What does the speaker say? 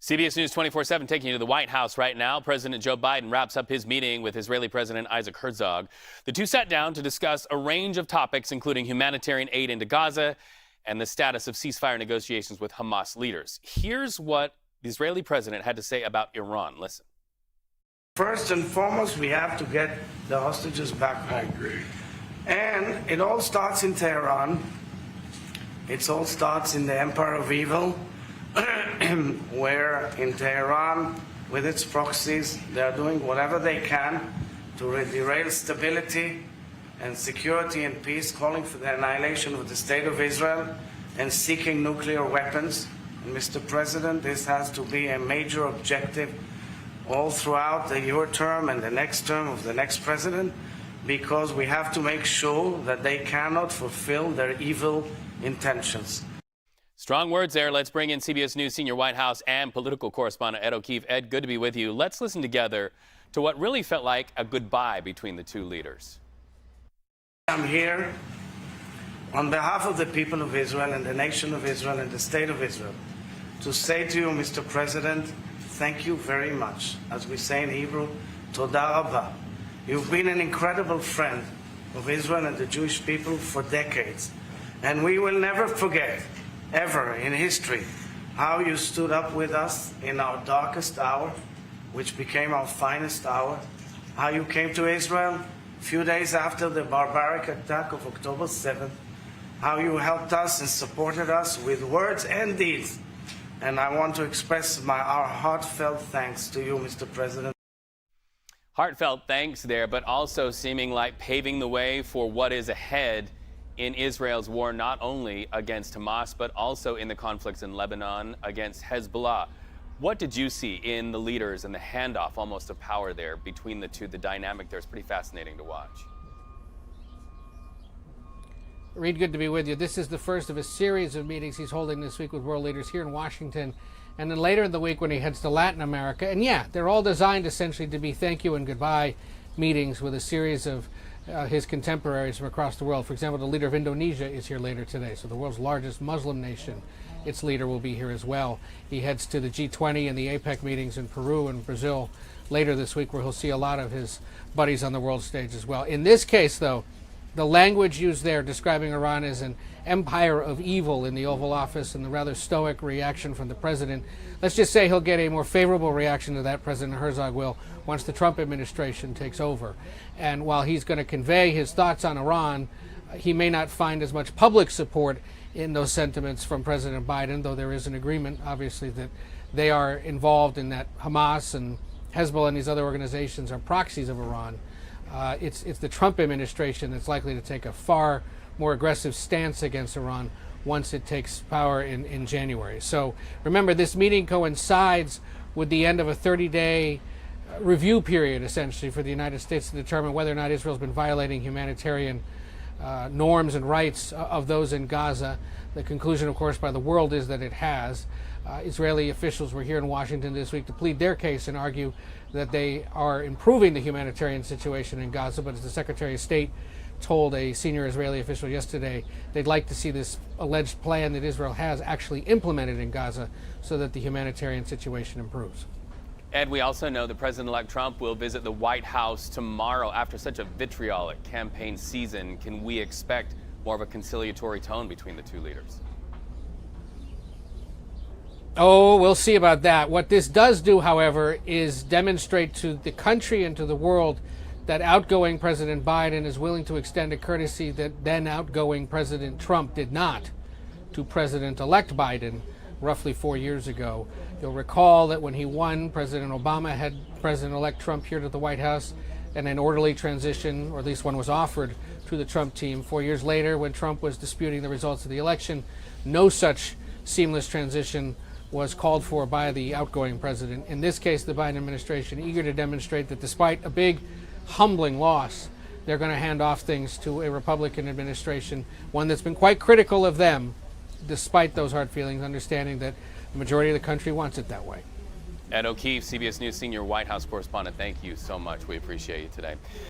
CBS News 24/7 taking you to the White House right now. President Joe Biden wraps up his meeting with Israeli President Isaac Herzog. The two sat down to discuss a range of topics, including humanitarian aid into Gaza and the status of ceasefire negotiations with Hamas leaders. Here's what the Israeli president had to say about Iran. Listen. First and foremost, we have to get the hostages back home. I agree. And it all starts in Tehran. It all starts in the Empire of Evil, where in Tehran, with its proxies, they are doing whatever they can to derail stability and security and peace, calling for the annihilation of the State of Israel and seeking nuclear weapons. And Mr. President, this has to be a major objective all throughout your term and the next term of the next president, because we have to make sure that they cannot fulfill their evil intentions. Strong words there. Let's bring in CBS News senior White House and political correspondent Ed O'Keefe. Ed, good to be with you. Let's listen together to what really felt like a goodbye between the two leaders. I'm here on behalf of the people of Israel and the nation of Israel and the state of Israel to say to you, Mr. President, thank you very much. As we say in Hebrew, Toda Rabba. You've been an incredible friend of Israel and the Jewish people for decades. And we will never forget, ever in history, how you stood up with us in our darkest hour, which became our finest hour, how you came to Israel a few days after the barbaric attack of October 7th, how you helped us and supported us with words and deeds. And I want to express our heartfelt thanks to you, Mr. President. Heartfelt thanks there, but also seeming like paving the way for what is ahead in Israel's war, not only against Hamas, but also in the conflicts in Lebanon against Hezbollah. What did you see in the leaders and the handoff almost of power there between the two? The dynamic there is pretty fascinating to watch. Reed, good to be with you. This is the first of a series of meetings he's holding this week with world leaders here in Washington, and then later in the week when he heads to Latin America. And yeah, they're all designed essentially to be thank you and goodbye meetings with a series of his contemporaries from across the world. For example, the leader of Indonesia is here later today, so the world's largest Muslim nation. Its leader will be here as well. He heads to the G20 and the APEC meetings in Peru and Brazil later this week, where he'll see a lot of his buddies on the world stage as well. In this case, though, the language used there describing Iran as an empire of evil in the Oval Office and the rather stoic reaction from the president, let's just say he'll get a more favorable reaction to that, President Herzog will, once the Trump administration takes over. And while he's going to convey his thoughts on Iran, he may not find as much public support in those sentiments from President Biden, though there is an agreement, obviously, that they are involved in that. Hamas and Hezbollah and these other organizations are proxies of Iran. It's the Trump administration that's likely to take a far more aggressive stance against Iran once it takes power in January. So remember, this meeting coincides with the end of a 30-day review period, essentially, for the United States to determine whether or not Israel's been violating humanitarian norms and rights of those in Gaza. The conclusion, of course, by the world is that it has. Israeli officials were here in Washington this week to plead their case and argue that they are improving the humanitarian situation in Gaza. But as the Secretary of State told a senior Israeli official yesterday, they'd like to see this alleged plan that Israel has actually implemented in Gaza so that the humanitarian situation improves. Ed, we also know that President-elect Trump will visit the White House tomorrow after such a vitriolic campaign season. Can we expect more of a conciliatory tone between the two leaders? Oh, we'll see about that. What this does do, however, is demonstrate to the country and to the world that outgoing President Biden is willing to extend a courtesy that then outgoing President Trump did not to President-elect Biden roughly 4 years ago. You'll recall that when he won, President Obama had President-elect Trump here to the White House, and an orderly transition, or at least one was offered to the Trump team. 4 years later, when Trump was disputing the results of the election, no such seamless transition was called for by the outgoing president. In this case, the Biden administration eager to demonstrate that despite a big, humbling loss, they're going to hand off things to a Republican administration, one that's been quite critical of them, despite those hard feelings, understanding that the majority of the country wants it that way. Ed O'Keefe, CBS News senior White House correspondent, thank you so much. We appreciate you today.